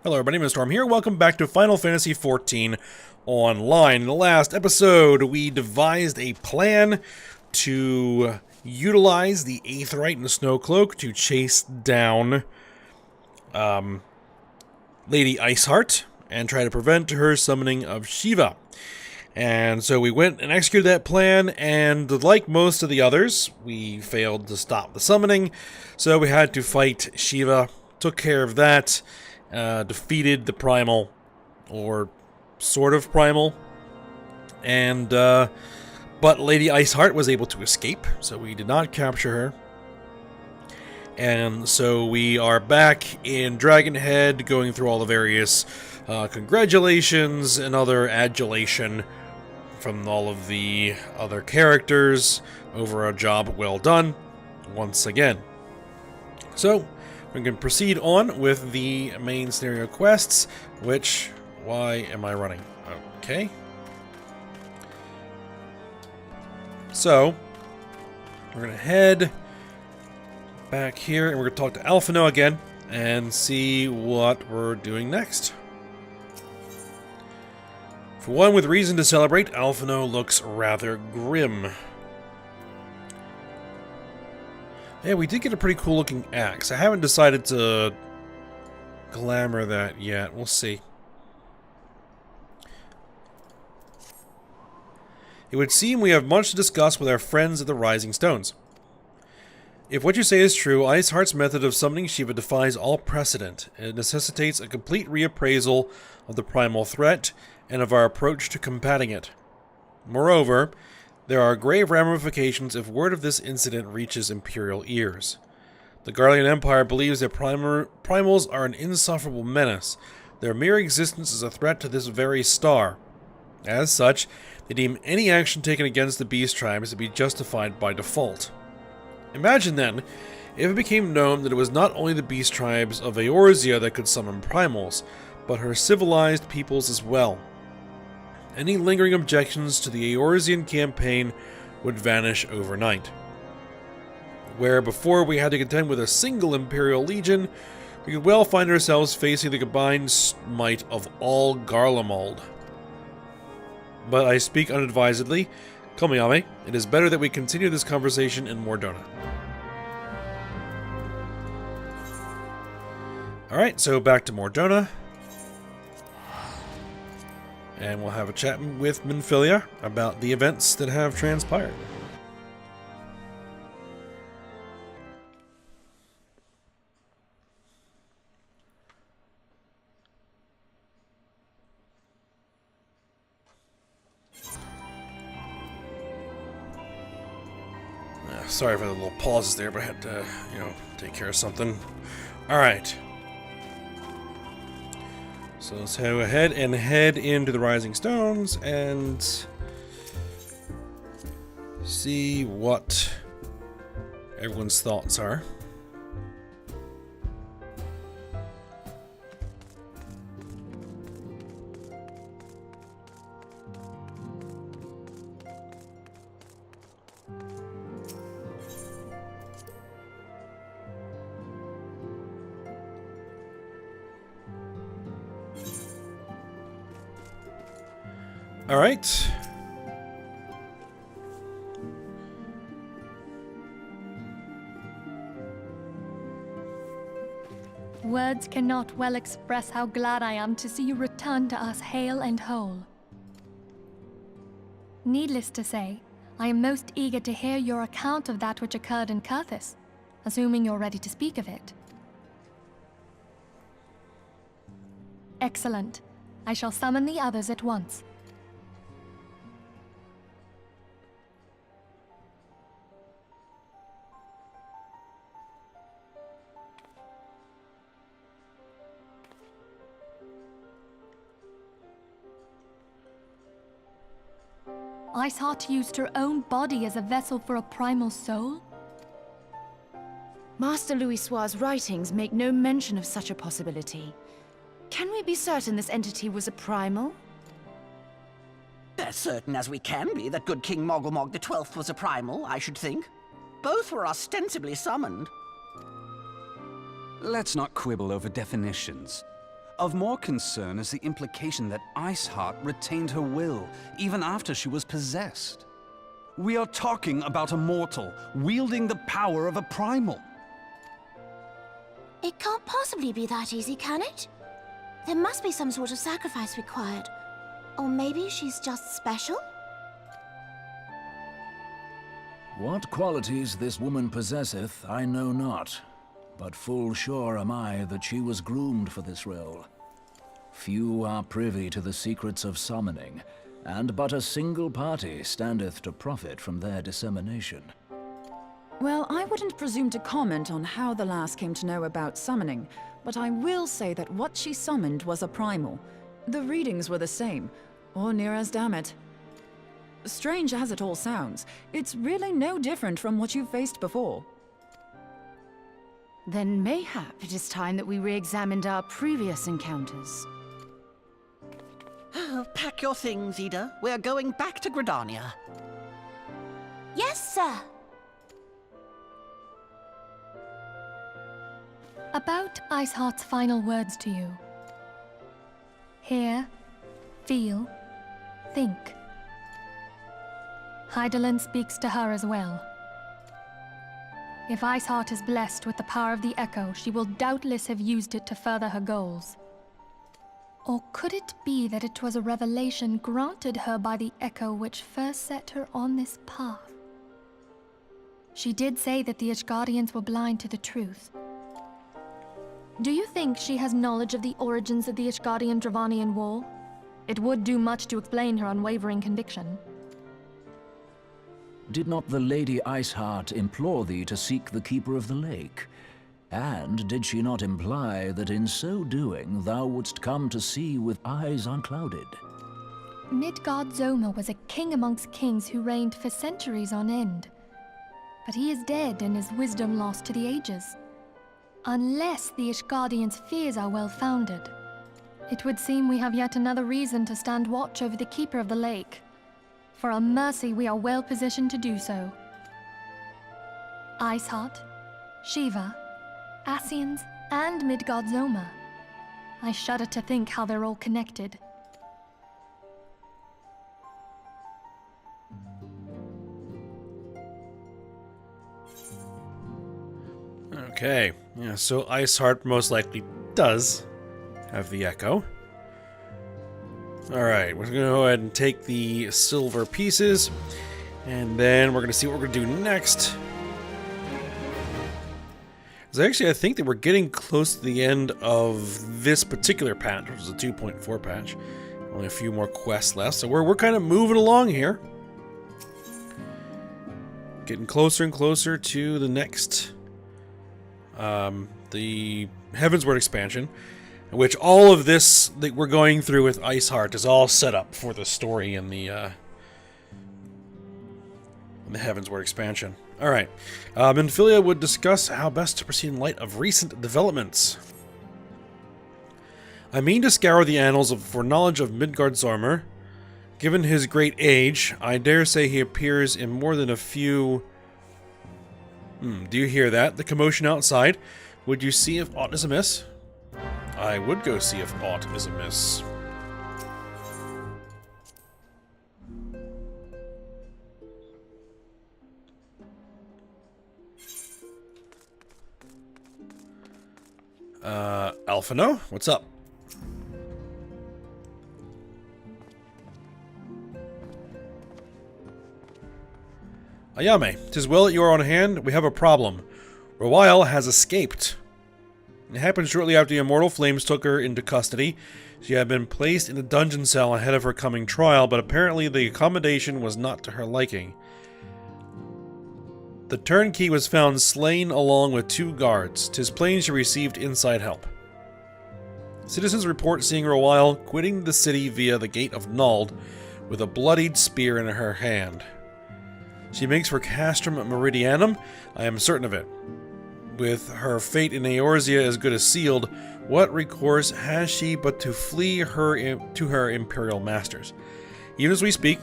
Hello everybody, Mr. Storm here. Welcome back to Final Fantasy XIV Online. In the last episode, we devised a plan to utilize the Aetheryte and the Snowcloak to chase down Lady Iceheart and try to prevent her summoning of Shiva. And so we went and executed that plan, and like most of the others, we failed to stop the summoning, so we had to fight Shiva, took care of that, defeated the Primal, or sort of Primal, and, but Lady Iceheart was able to escape, so we did not capture her. And so we are back in Dragonhead, going through all the various congratulations and other adulation from all of the other characters over a job well done, once again. So, we can proceed on with the main scenario quests, which, why am I running? Okay. So, we're going to head back here, and we're going to talk to Alphino again, and see what we're doing next. For one with reason to celebrate, Alphino looks rather grim. Yeah, we did get a pretty cool looking axe. I haven't decided to glamour that yet. We'll see. It would seem we have much to discuss with our friends at the Rising Stones. If what you say is true, Iceheart's method of summoning Shiva defies all precedent, and it necessitates a complete reappraisal of the primal threat and of our approach to combating it. Moreover, there are grave ramifications if word of this incident reaches Imperial ears. The Garlean Empire believes that primals are an insufferable menace. Their mere existence is a threat to this very star. As such, they deem any action taken against the beast tribes to be justified by default. Imagine then, if it became known that it was not only the beast tribes of Eorzea that could summon primals, but her civilized peoples as well. Any lingering objections to the Eorzean campaign would vanish overnight. Where before we had to contend with a single Imperial Legion, we could well find ourselves facing the combined might of all Garlemald. But I speak unadvisedly. Komayame, it is better that we continue this conversation in Mordona. Alright, so back to Mordona. And we'll have a chat with Minfilia about the events that have transpired. Sorry for the little pauses there, but I had to, take care of something. Alright. So let's go ahead and head into the Rising Stones and see what everyone's thoughts are. All right. Words cannot well express how glad I am to see you return to us hale and whole. Needless to say, I am most eager to hear your account of that which occurred in Kurthis, assuming you're ready to speak of it. Excellent. I shall summon the others at once. Iceheart used her own body as a vessel for a primal soul? Master Louisoix's writings make no mention of such a possibility. Can we be certain this entity was a primal? As certain as we can be that good King Mogglmog XII was a primal, I should think. Both were ostensibly summoned. Let's not quibble over definitions. Of more concern is the implication that Iceheart retained her will, even after she was possessed. We are talking about a mortal, wielding the power of a primal. It can't possibly be that easy, can it? There must be some sort of sacrifice required. Or maybe she's just special? What qualities this woman possesseth, I know not. But full sure am I that she was groomed for this role. Few are privy to the secrets of summoning, and but a single party standeth to profit from their dissemination. Well, I wouldn't presume to comment on how the lass came to know about summoning, but I will say that what she summoned was a primal. The readings were the same, or near as damn it. Strange as it all sounds, it's really no different from what you've faced before. Then mayhap it is time that we re-examined our previous encounters. Pack your things, Ida. We're going back to Gridania. Yes, sir. About Iceheart's final words to you. Hear, feel, think. Hydaelyn speaks to her as well. If Iceheart is blessed with the power of the Echo, she will doubtless have used it to further her goals. Or could it be that it was a revelation granted her by the Echo which first set her on this path? She did say that the Ishgardians were blind to the truth. Do you think she has knowledge of the origins of the Ishgardian-Dravanian War? It would do much to explain her unwavering conviction. Did not the Lady Iceheart implore thee to seek the Keeper of the Lake? And did she not imply that in so doing thou wouldst come to see with eyes unclouded? Midgard-Zoma was a king amongst kings who reigned for centuries on end. But he is dead and his wisdom lost to the ages. Unless the Ishgardians' fears are well-founded. It would seem we have yet another reason to stand watch over the Keeper of the Lake. For a mercy, we are well positioned to do so. Iceheart, Shiva, Ascians, and Midgard-Zoma. I shudder to think how they're all connected. Okay, yeah, so Iceheart most likely does have the Echo. Alright, we're going to go ahead and take the silver pieces, and then we're going to see what we're going to do next. So actually, I think that we're getting close to the end of this particular patch, which is a 2.4 patch. Only a few more quests left, so we're kind of moving along here. Getting closer and closer to the next, the Heavensward expansion. Which all of this that we're going through with Iceheart is all set up for the story in the Heavensward expansion. Alright. Minfilia would discuss how best to proceed in light of recent developments. I mean to scour the annals for knowledge of Midgard-Zormr. Given his great age, I dare say he appears in more than a few... do you hear that? The commotion outside? Would you see if aught is amiss? I would go see if aught is amiss. Alphino, what's up? Ayame, 'tis well that you are on hand. We have a problem. Rowial has escaped. It happened shortly after the Immortal Flames took her into custody. She had been placed in a dungeon cell ahead of her coming trial, but apparently the accommodation was not to her liking. The turnkey was found slain along with 2 guards. 'Tis plain she received inside help. Citizens report seeing Rowial quitting the city via the Gate of Nald with a bloodied spear in her hand. She makes for Castrum Meridianum, I am certain of it. With her fate in Eorzea as good as sealed, what recourse has she but to flee to her imperial masters? Even as we speak,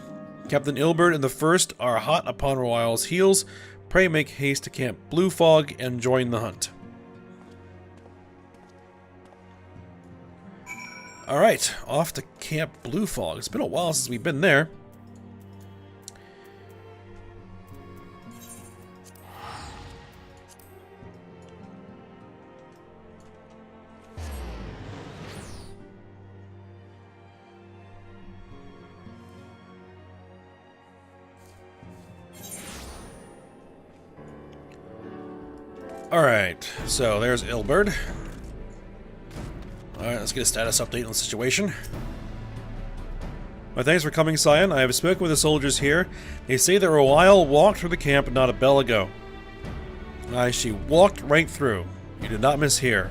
Captain Ilbert and the First are hot upon Rowial's heels. Pray make haste to Camp Bluefog and join the hunt. Alright, off to Camp Blue Fog. It's been a while since we've been there. Alright, so there's Ilberd. Alright, let's get a status update on the situation. My thanks for coming, Scion. I have spoken with the soldiers here. They say that Royal walked through the camp not a bell ago. Aye, she walked right through. You did not mishear.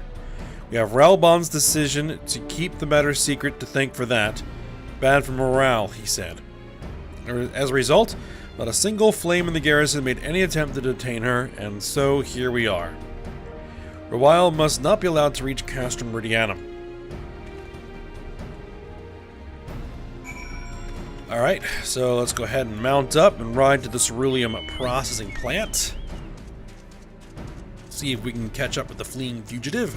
We have Ralbon's decision to keep the matter secret to thank for that. Bad for morale, he said. As a result, not a single flame in the garrison made any attempt to detain her, and so here we are. Royal must not be allowed to reach Castrum Meridianum. Alright, so let's go ahead and mount up and ride to the ceruleum processing plant. See if we can catch up with the fleeing fugitive.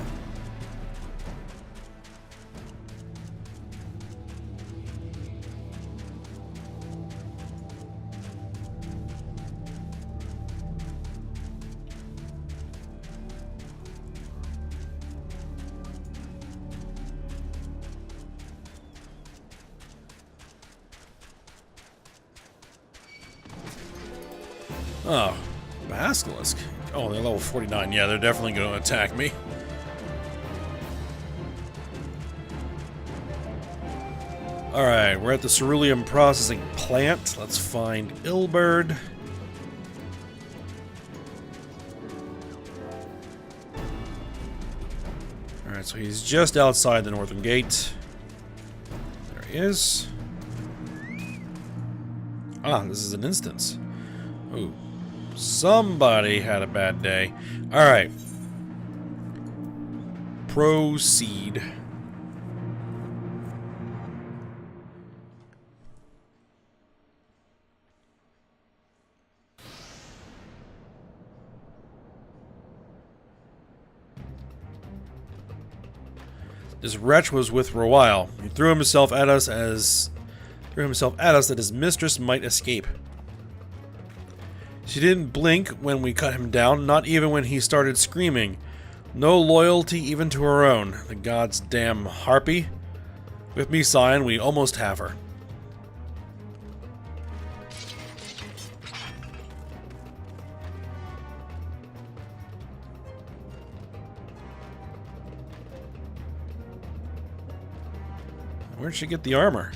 Oh, Basilisk. Oh, they're level 49. Yeah, they're definitely going to attack me. Alright, we're at the ceruleum processing plant. Let's find Ilberd. Alright, so he's just outside the northern gate. There he is. Ah, this is an instance. Ooh. Somebody had a bad day. Alright. Proceed. This wretch was with Royal. He threw himself at us that his mistress might escape. She didn't blink when we cut him down, not even when he started screaming. No loyalty even to her own, the god's damn harpy. With me, Scion, we almost have her. Where'd she get the armor?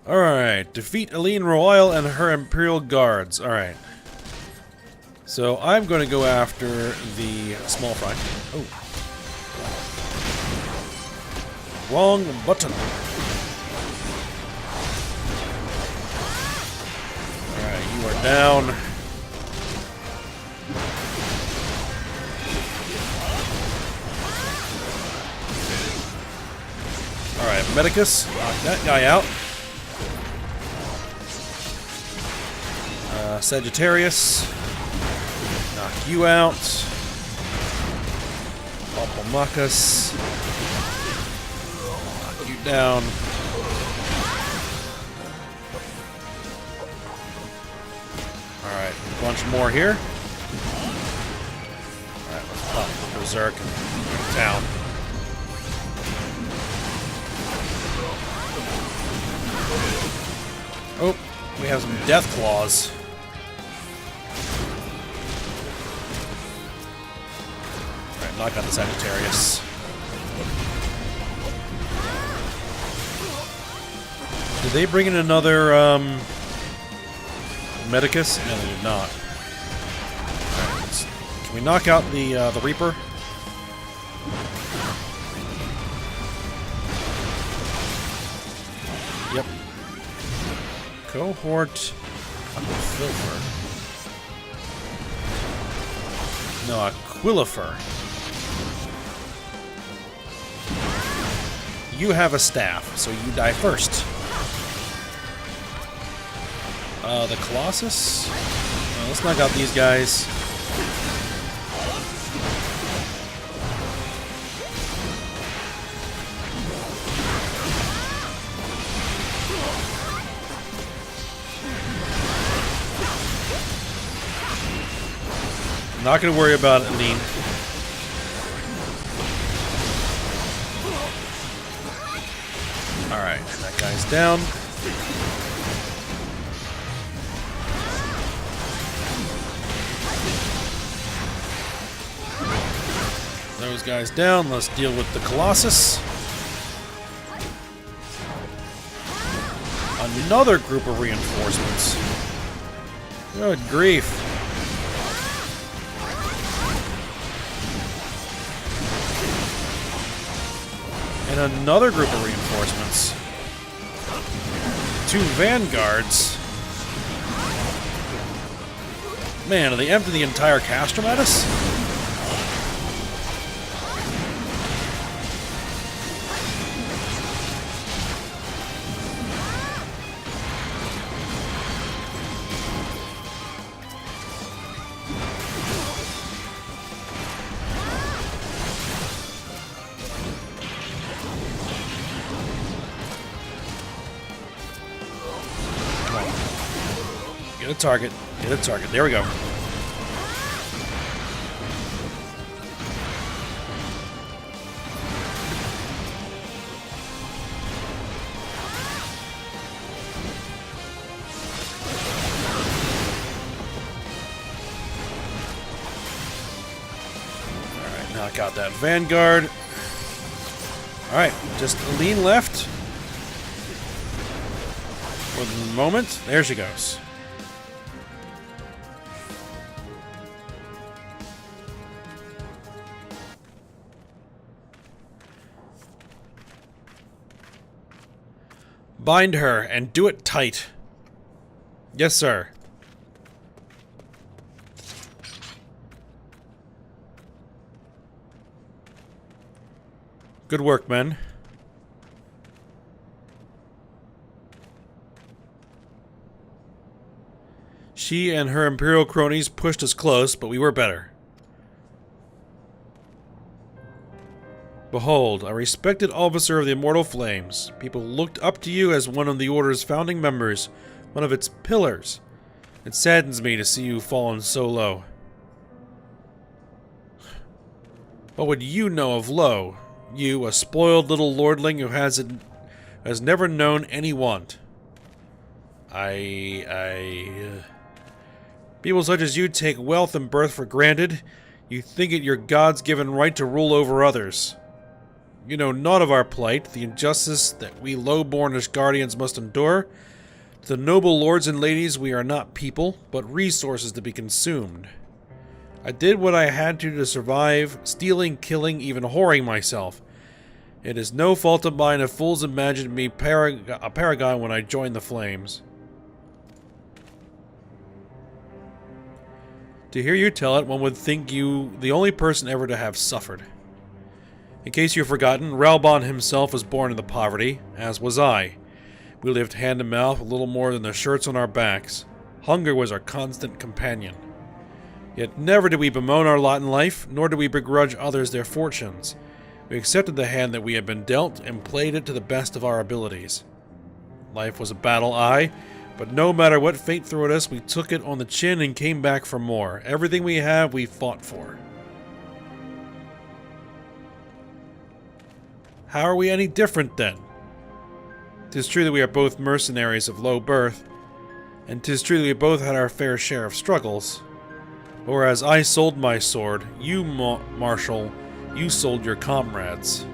Alright, defeat Aline Royal and her Imperial Guards. Alright. So I'm going to go after the small fry. Oh. Wrong button. Alright, you are down. Alright, Medicus, knock that guy out. Sagittarius, knock you out. Opomachus, knock you down. Alright, a bunch more here. Alright, let's pop the Berserk and go to town. Oh, we have some Death Claws. Knock out the Sagittarius. Did they bring in another Medicus? No, they did not. Right, can we knock out the Reaper? Yep. Cohort Aquilfer. No, Aquilifer. You have a staff, so you die first. The Colossus? Let's knock out these guys. Not gonna worry about it, Lean. Alright, that guy's down. Those guys down. Let's deal with the Colossus. Another group of reinforcements. Good grief. And another group of reinforcements. 2 vanguards. Man, are they emptying the entire castrum at us? Get a target. Get a target. There we go. Alright, knock out that Vanguard. Alright, just a lean left. For the moment. There she goes. Bind her, and do it tight. Yes, sir. Good work, men. She and her Imperial cronies pushed us close, but we were better. Behold, a respected officer of the Immortal Flames. People looked up to you as one of the Order's founding members, one of its pillars. It saddens me to see you fallen so low. What would you know of low? You, a spoiled little lordling who has never known any want. People such as you take wealth and birth for granted. You think it your God's given right to rule over others. You know naught of our plight, the injustice that we low-born as guardians must endure. To the noble lords and ladies, we are not people, but resources to be consumed. I did what I had to survive, stealing, killing, even whoring myself. It is no fault of mine if fools imagined me a paragon when I joined the Flames. To hear you tell it, one would think you the only person ever to have suffered. In case you've forgotten, Ralbon himself was born into poverty, as was I. We lived hand to mouth with little more than the shirts on our backs. Hunger was our constant companion. Yet never did we bemoan our lot in life, nor did we begrudge others their fortunes. We accepted the hand that we had been dealt and played it to the best of our abilities. Life was a battle, aye, but no matter what fate threw at us, we took it on the chin and came back for more. Everything we have, we fought for. How are we any different, then? 'Tis true that we are both mercenaries of low birth, and 'tis true that we both had our fair share of struggles. Whereas I sold my sword, you, Marshal, you sold your comrades.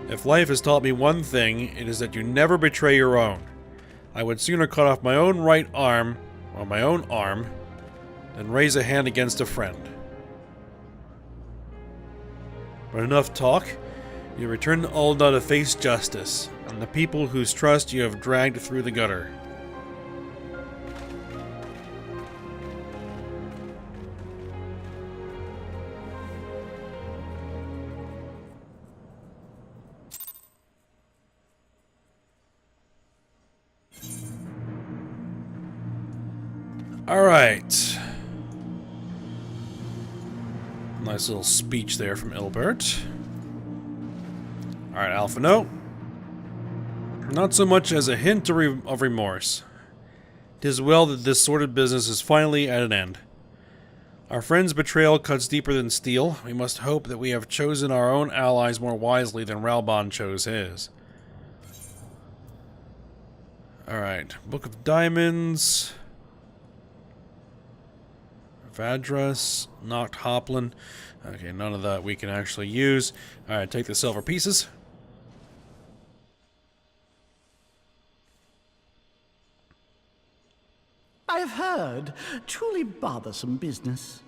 If life has taught me one thing, it is that you never betray your own. I would sooner cut off my own right arm, or my own arm, than raise a hand against a friend. But enough talk. You return to Ul'dah to face justice, and the people whose trust you have dragged through the gutter. Alright. Nice little speech there from Ilbert. Alright, Alpha No. Not so much as a hint of remorse. 'Tis well that this sordid business is finally at an end. Our friend's betrayal cuts deeper than steel. We must hope that we have chosen our own allies more wisely than Ralban chose his. Alright, Book of Diamonds. Vadras, Noct Hoplin. Okay, none of that we can actually use. Alright, take the silver pieces. I have heard. Truly bothersome business.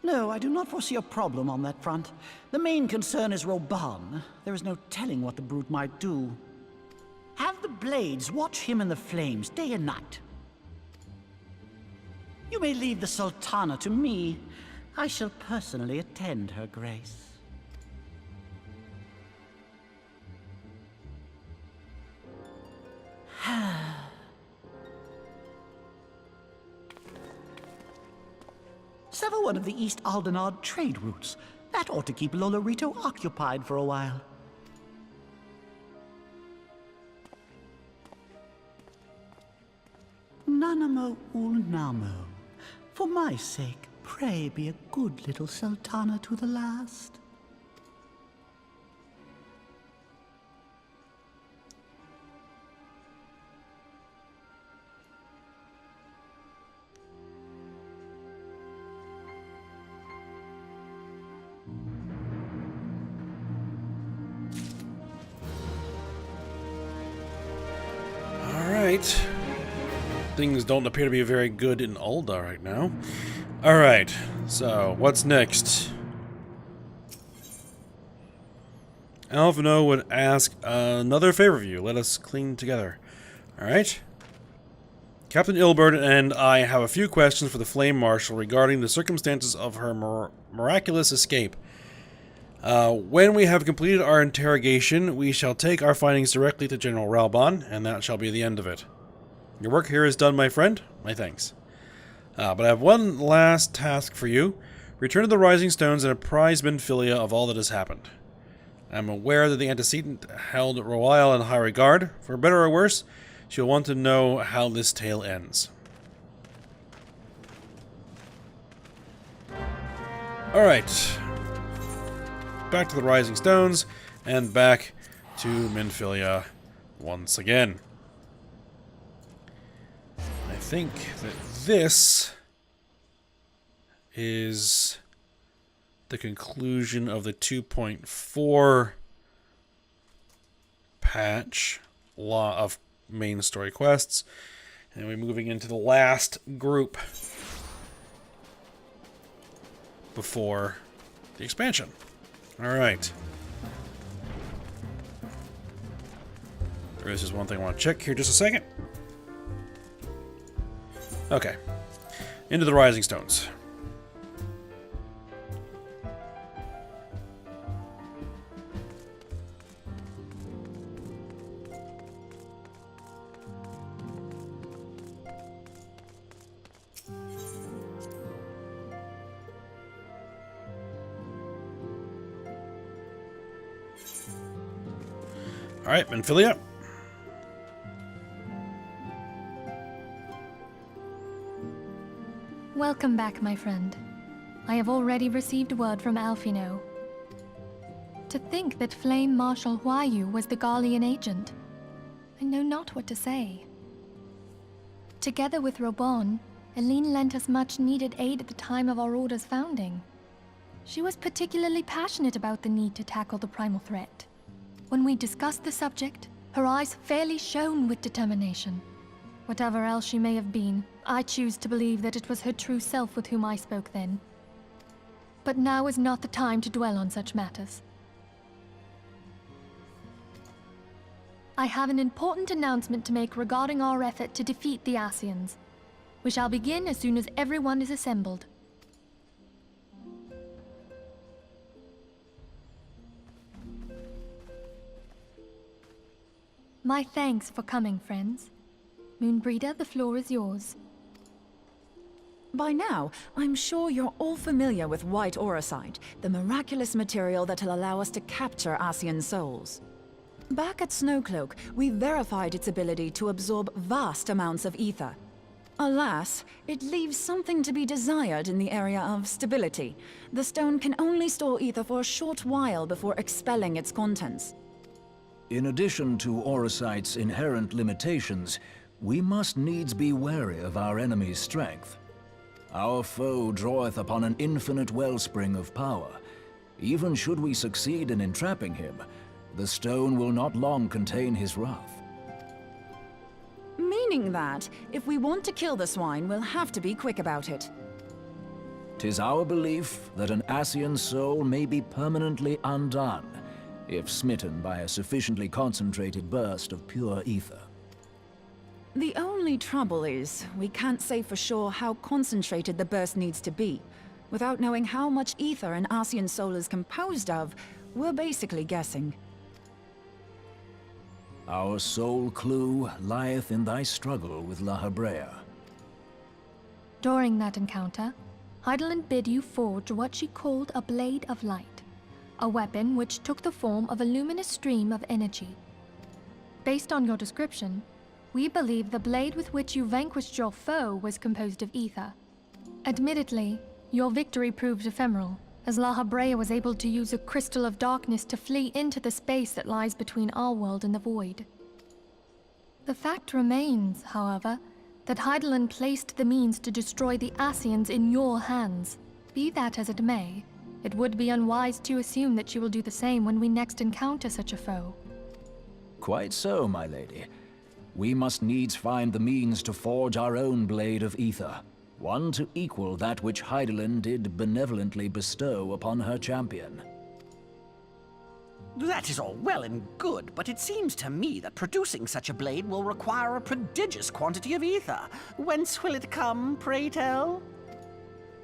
No, I do not foresee a problem on that front. The main concern is Roban. There is no telling what the brute might do. Have the blades watch him in the flames day and night. You may leave the Sultana to me. I shall personally attend her grace. Sever one of the East Aldenard trade routes. That ought to keep Lolorito occupied for a while. Nanamo Ulnamo. For my sake, pray be a good little Sultana to the last. Alright. Things don't appear to be very good in Ul'dah right now. Alright, so what's next? Alphino would ask another favor of you. Let us clean together. Alright? Captain Ilbert and I have a few questions for the Flame Marshal regarding the circumstances of her miraculous escape. When we have completed our interrogation, we shall take our findings directly to General Ralban, and that shall be the end of it. Your work here is done, my friend. My thanks. But I have one last task for you. Return to the Rising Stones and apprise Minfilia of all that has happened. I am aware that the antecedent held Royal in high regard. For better or worse, she'll want to know how this tale ends. Alright. Back to the Rising Stones, and back to Minfilia once again. I think that this is the conclusion of the 2.4 patch of main story quests, and we're moving into the last group before the expansion. Alright. There is just one thing I want to check here just a second. Okay. Into the Rising Stones. Alright, Minfilia. Welcome back, my friend. I have already received word from Alphino. To think that Flame Marshal Huayu was the Garlean agent. I know not what to say. Together with Robon, Eline lent us much-needed aid at the time of our Order's founding. She was particularly passionate about the need to tackle the primal threat. When we discussed the subject, her eyes fairly shone with determination. Whatever else she may have been, I choose to believe that it was her true self with whom I spoke then. But now is not the time to dwell on such matters. I have an important announcement to make regarding our effort to defeat the Ascians. We shall begin as soon as everyone is assembled. My thanks for coming, friends. Moonbreeder, the floor is yours. By now, I'm sure you're all familiar with white Eorzea, the miraculous material that'll allow us to capture Ascian souls. Back at Snowcloak, we verified its ability to absorb vast amounts of ether. Alas, it leaves something to be desired in the area of stability. The stone can only store ether for a short while before expelling its contents. In addition to Eorzea's inherent limitations, we must needs be wary of our enemy's strength. Our foe draweth upon an infinite wellspring of power. Even should we succeed in entrapping him, the stone will not long contain his wrath. Meaning that, if we want to kill the swine, we'll have to be quick about it. 'Tis our belief that an Ascian soul may be permanently undone, if smitten by a sufficiently concentrated burst of pure ether. The only trouble is, we can't say for sure how concentrated the burst needs to be. Without knowing how much ether an Ascian soul is composed of, we're basically guessing. Our sole clue lieth in thy struggle with La Habrea. During that encounter, Heidelin bid you forge what she called a Blade of Light, a weapon which took the form of a luminous stream of energy. Based on your description, we believe the blade with which you vanquished your foe was composed of ether. Admittedly, your victory proved ephemeral, as La Habrea was able to use a crystal of darkness to flee into the space that lies between our world and the void. The fact remains, however, that Heidelin placed the means to destroy the Ascians in your hands. Be that as it may, it would be unwise to assume that she will do the same when we next encounter such a foe. Quite so, my lady. We must needs find the means to forge our own blade of ether, one to equal that which Heidelin did benevolently bestow upon her champion. That is all well and good, but it seems to me that producing such a blade will require a prodigious quantity of ether. Whence will it come, pray tell?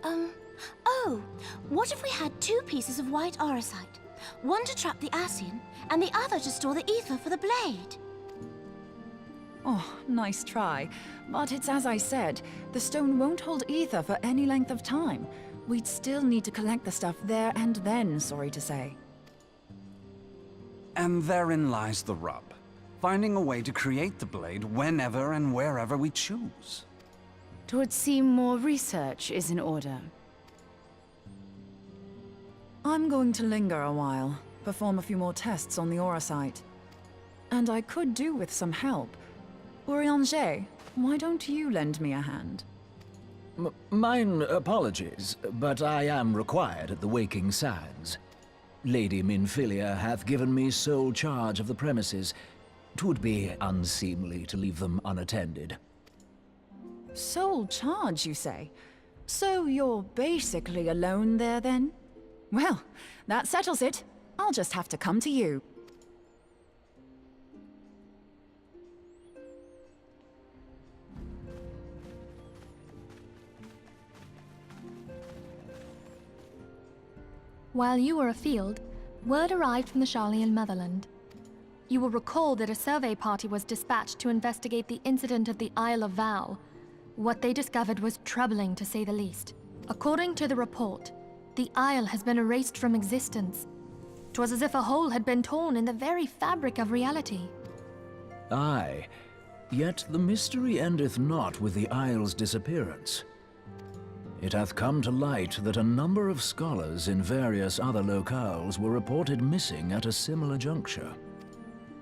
Oh, what if we had two pieces of white Eorzea? One to trap the Ascian, and the other to store the ether for the blade. Oh, nice try. But it's as I said, the stone won't hold ether for any length of time. We'd still need to collect the stuff there and then, sorry to say. And therein lies the rub. Finding a way to create the blade whenever and wherever we choose. It would seem more research is in order. I'm going to linger a while, perform a few more tests on the Eorzea. And I could do with some help. Eorzea, why don't you lend me a hand? Mine apologies, but I am required at the Waking Sands. Lady Minfilia hath given me sole charge of the premises. 'Twould be unseemly to leave them unattended. Sole charge, you say? So you're basically alone there, then? Well, that settles it. I'll just have to come to you. While you were afield, word arrived from the Sharlayan motherland. You will recall that a survey party was dispatched to investigate the incident at the Isle of Val. What they discovered was troubling, to say the least. According to the report, the isle has been erased from existence. 'Twas as if a hole had been torn in the very fabric of reality. Aye, yet the mystery endeth not with the isle's disappearance. It hath come to light that a number of scholars in various other locales were reported missing at a similar juncture.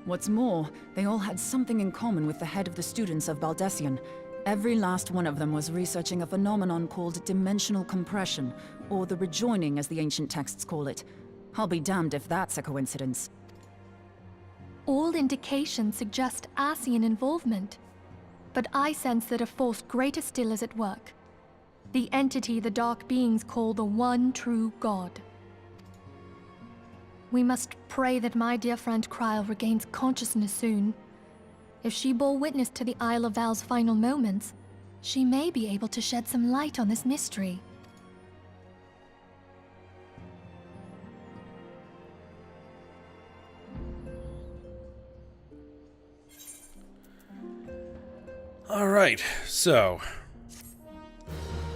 What's more, they all had something in common with the head of the students of Baldessian. Every last one of them was researching a phenomenon called dimensional compression, or the rejoining as the ancient texts call it. I'll be damned if that's a coincidence. All indications suggest Ascian involvement, but I sense that a force greater still is at work. The entity the Dark Beings call the one true God. We must pray that my dear friend Kryl regains consciousness soon. If she bore witness to the Isle of Val's final moments, she may be able to shed some light on this mystery. Alright, so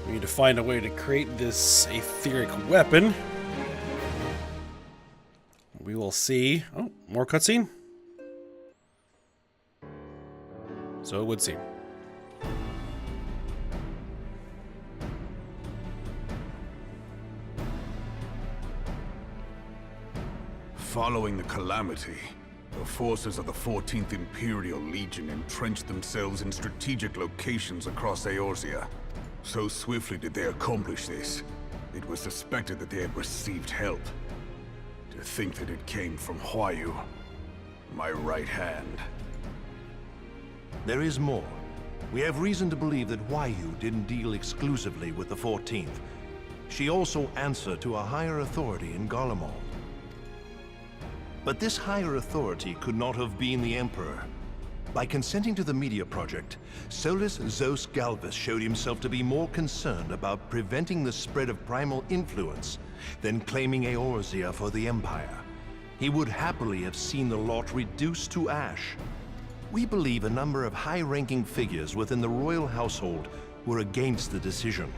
we need to find a way to create this etheric weapon. We will see. Oh, more cutscene? So it would seem. Following the calamity, the forces of the 14th Imperial Legion entrenched themselves in strategic locations across Eorzea. So swiftly did they accomplish this, it was suspected that they had received help. To think that it came from Huayu, my right hand. There is more. We have reason to believe that Huayu didn't deal exclusively with the 14th. She also answered to a higher authority in Garlemald. But this higher authority could not have been the Emperor. By consenting to the media project, Solus Zos Galvus showed himself to be more concerned about preventing the spread of primal influence than claiming Eorzea for the Empire. He would happily have seen the lot reduced to ash. We believe a number of high-ranking figures within the royal household were against the decision,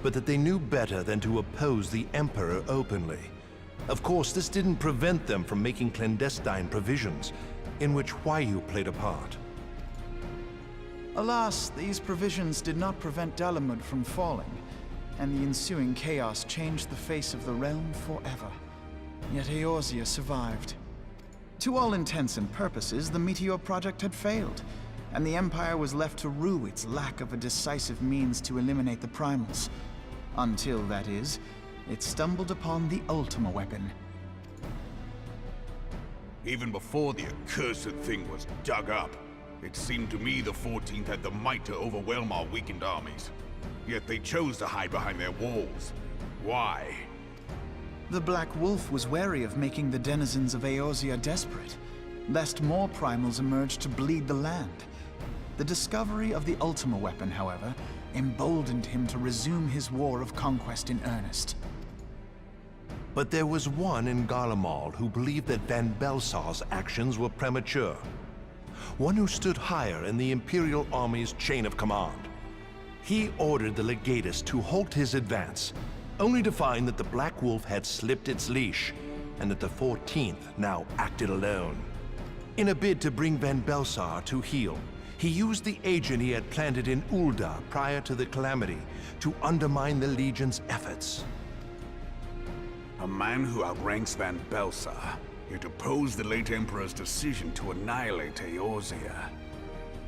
but that they knew better than to oppose the Emperor openly. Of course, this didn't prevent them from making clandestine provisions, in which Huayu played a part. Alas, these provisions did not prevent Dalamud from falling, and the ensuing chaos changed the face of the realm forever. Yet Eorzea survived. To all intents and purposes, the Meteor Project had failed, and the Empire was left to rue its lack of a decisive means to eliminate the primals. Until, that is, it stumbled upon the Ultima weapon. Even before the accursed thing was dug up, it seemed to me the 14th had the might to overwhelm our weakened armies. Yet they chose to hide behind their walls. Why? The Black Wolf was wary of making the denizens of Eorzea desperate, lest more primals emerge to bleed the land. The discovery of the Ultima weapon, however, emboldened him to resume his war of conquest in earnest. But there was one in Garlemald who believed that Van Belsar's actions were premature. One who stood higher in the Imperial Army's chain of command. He ordered the Legatus to halt his advance, only to find that the Black Wolf had slipped its leash, and that the 14th now acted alone. In a bid to bring Van Belsar to heel, he used the agent he had planted in Ul'dah prior to the calamity to undermine the Legion's efforts. A man who outranks Van Belsar, yet opposed the late Emperor's decision to annihilate Eorzea.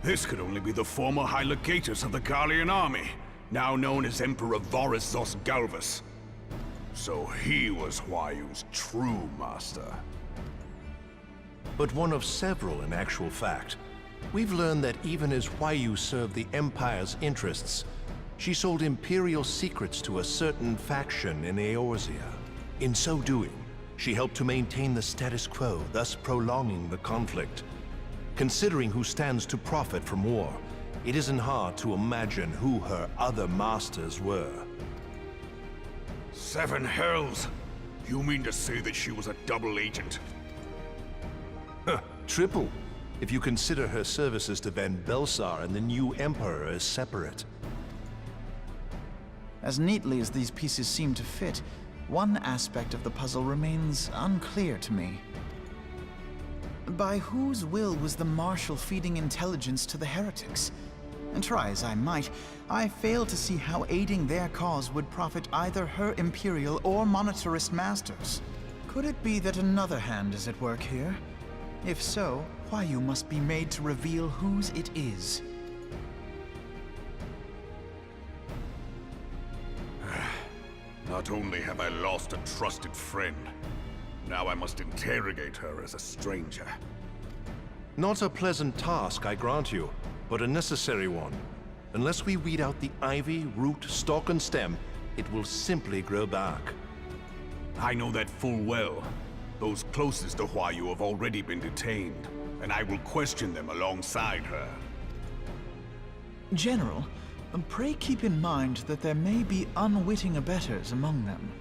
This could only be the former High Legatus of the Garlean army, now known as Emperor Voris Zos Galvus. So he was Huayu's true master. But one of several in actual fact. We've learned that even as Huayu served the Empire's interests, she sold Imperial secrets to a certain faction in Eorzea. In so doing, she helped to maintain the status quo, thus prolonging the conflict. Considering who stands to profit from war, it isn't hard to imagine who her other masters were. Seven hells! You mean to say that she was a double agent? Triple, if you consider her services to Van Belsar and the new Emperor as separate. As neatly as these pieces seem to fit, one aspect of the puzzle remains unclear to me. By whose will was the Marshal feeding intelligence to the heretics? And try as I might, I fail to see how aiding their cause would profit either her Imperial or Monetarist masters. Could it be that another hand is at work here? If so, Huayu must be made to reveal whose it is. Not only have I lost a trusted friend, now I must interrogate her as a stranger. Not a pleasant task, I grant you, but a necessary one. Unless we weed out the ivy, root, stalk, and stem, it will simply grow back. I know that full well. Those closest to Huayu have already been detained, and I will question them alongside her. General, pray keep in mind that there may be unwitting abettors among them.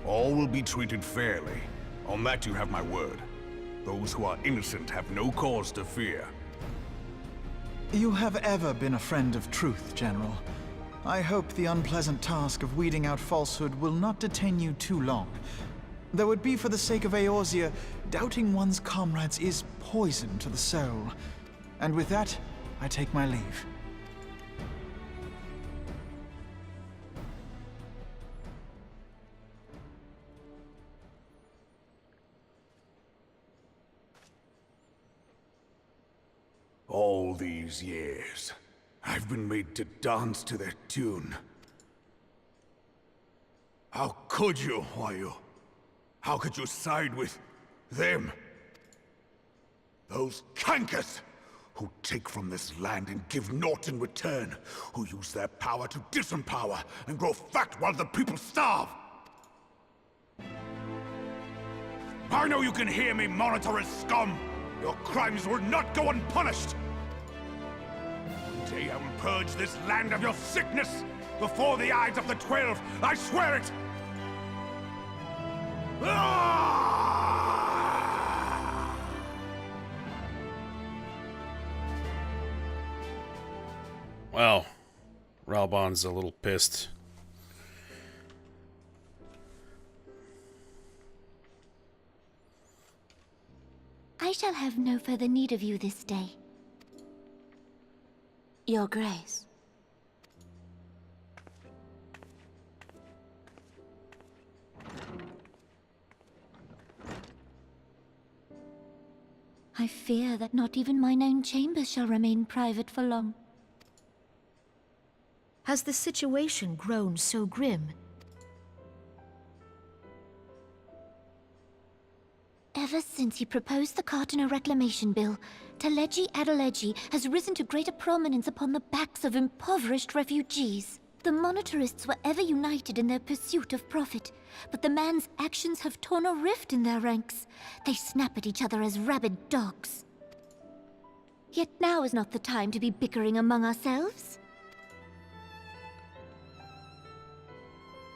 All will be treated fairly. On that you have my word. Those who are innocent have no cause to fear. You have ever been a friend of truth, General. I hope the unpleasant task of weeding out falsehood will not detain you too long. Though it be for the sake of Eorzea, doubting one's comrades is poison to the soul. And with that, I take my leave. All these years, I've been made to dance to their tune. How could you, Huayu? How could you side with them? Those cankers who take from this land and give naught in return, who use their power to disempower and grow fat while the people starve. I know you can hear me, monitorous scum! Your crimes will not go unpunished! One day I will purge this land of your sickness before the eyes of the 12, I swear it! Ah! Wow. Ralbon's a little pissed. I shall have no further need of you this day. Your Grace. I fear that not even mine own chambers shall remain private for long. Has the situation grown so grim? Ever since he proposed the Cartiner Reclamation Bill, Teleji Adeleji has risen to greater prominence upon the backs of impoverished refugees. The monetarists were ever united in their pursuit of profit, but the man's actions have torn a rift in their ranks. They snap at each other as rabid dogs. Yet now is not the time to be bickering among ourselves.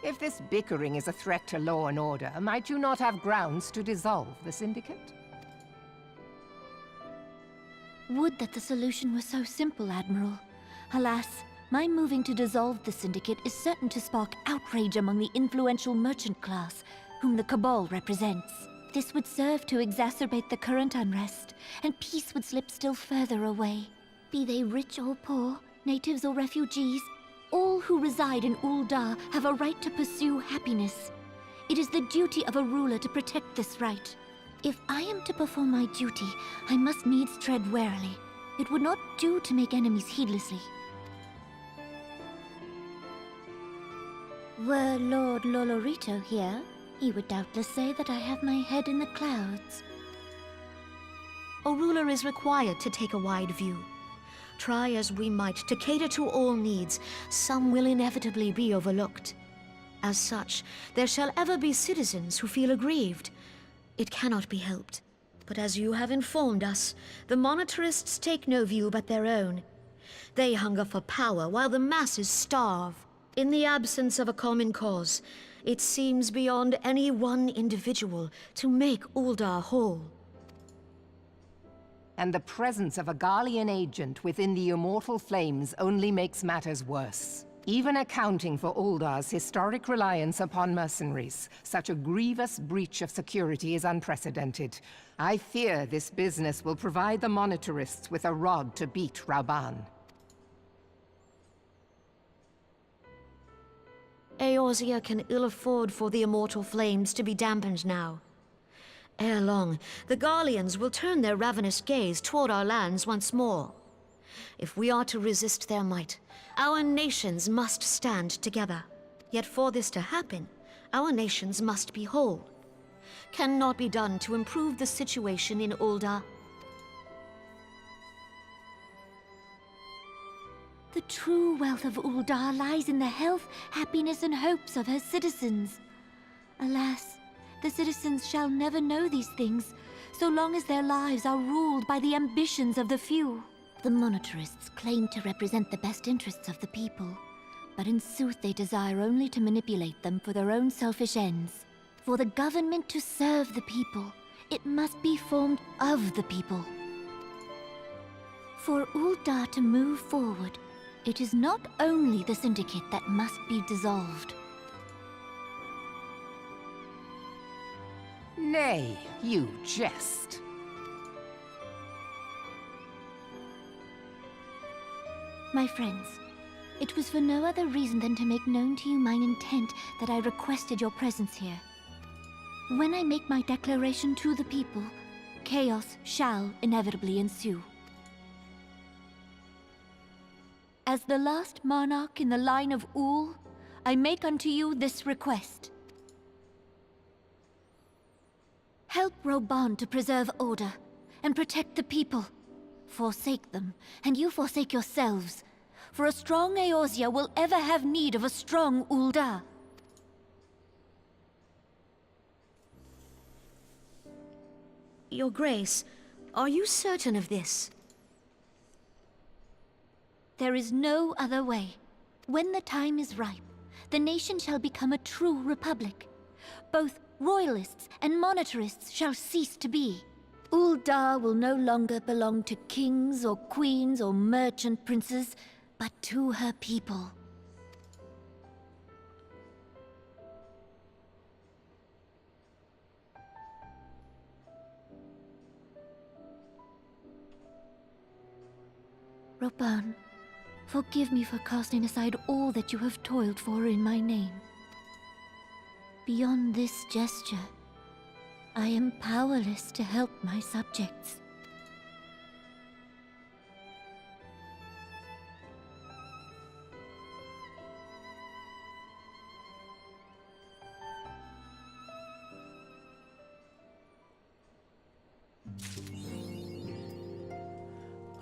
If this bickering is a threat to law and order, might you not have grounds to dissolve the Syndicate? Would that the solution were so simple, Admiral. Alas, my moving to dissolve the Syndicate is certain to spark outrage among the influential merchant class, whom the Cabal represents. This would serve to exacerbate the current unrest, and peace would slip still further away. Be they rich or poor, natives or refugees, all who reside in Ul'dah have a right to pursue happiness. It is the duty of a ruler to protect this right. If I am to perform my duty, I must needs tread warily. It would not do to make enemies heedlessly. Were Lord Lolorito here, he would doubtless say that I have my head in the clouds. A ruler is required to take a wide view. Try as we might to cater to all needs, some will inevitably be overlooked. As such, there shall ever be citizens who feel aggrieved. It cannot be helped. But as you have informed us, the monetarists take no view but their own. They hunger for power while the masses starve. In the absence of a common cause, it seems beyond any one individual to make Ul'dah whole. And the presence of a Garlean agent within the Immortal Flames only makes matters worse. Even accounting for Ul'dah's historic reliance upon mercenaries, such a grievous breach of security is unprecedented. I fear this business will provide the monetarists with a rod to beat Rauban. Eorzea can ill afford for the Immortal Flames to be dampened now. Ere long, the Garleans will turn their ravenous gaze toward our lands once more. If we are to resist their might, our nations must stand together. Yet for this to happen, our nations must be whole. Cannot be done to improve the situation in Ul'dah. The true wealth of Ul'dah lies in the health, happiness, and hopes of her citizens. Alas, the citizens shall never know these things, so long as their lives are ruled by the ambitions of the few. The monetarists claim to represent the best interests of the people, but in sooth they desire only to manipulate them for their own selfish ends. For the government to serve the people, it must be formed of the people. For Ul'dah to move forward, it is not only the Syndicate that must be dissolved. Nay, you jest. My friends, it was for no other reason than to make known to you mine intent that I requested your presence here. When I make my declaration to the people, chaos shall inevitably ensue. As the last monarch in the line of Ul, I make unto you this request. Help Roban to preserve order and protect the people. Forsake them, and you forsake yourselves. For a strong Eorzea will ever have need of a strong Ul'dah. Your Grace, are you certain of this? There is no other way. When the time is ripe, the nation shall become a true republic. Both royalists and monetarists shall cease to be. Ul'dah will no longer belong to kings or queens or merchant princes, but to her people. Roban, forgive me for casting aside all that you have toiled for in my name. Beyond this gesture, I am powerless to help my subjects.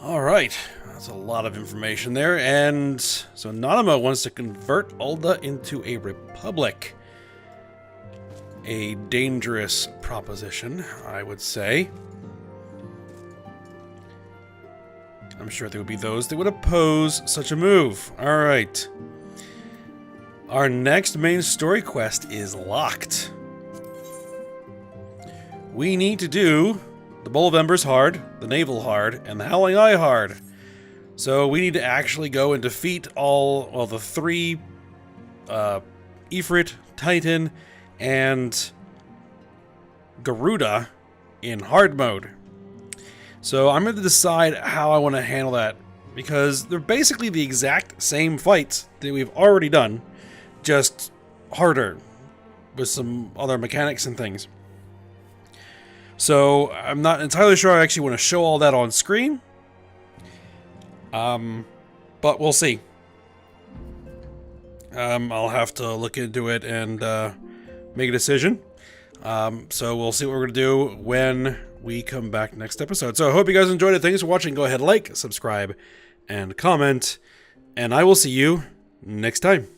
Alright, that's a lot of information there, and so Nanima wants to convert Ul'dah into a republic. A dangerous proposition, I would say. I'm sure there would be those that would oppose such a move. Alright. Our next main story quest is locked. We need to do the Bowl of Embers hard, the Naval hard, and the Howling Eye hard. So we need to actually go and defeat the three Ifrit, Titan, and Garuda in hard mode. So I'm going to decide how I want to handle that, because they're basically the exact same fights that we've already done, just harder with some other mechanics and things. So I'm not entirely sure I actually want to show all that on screen. But we'll see. I'll have to look into it and make a decision. So we'll see what we're going to do when we come back next episode. So I hope you guys enjoyed it. Thanks for watching. Go ahead, like, subscribe, and comment. And I will see you next time.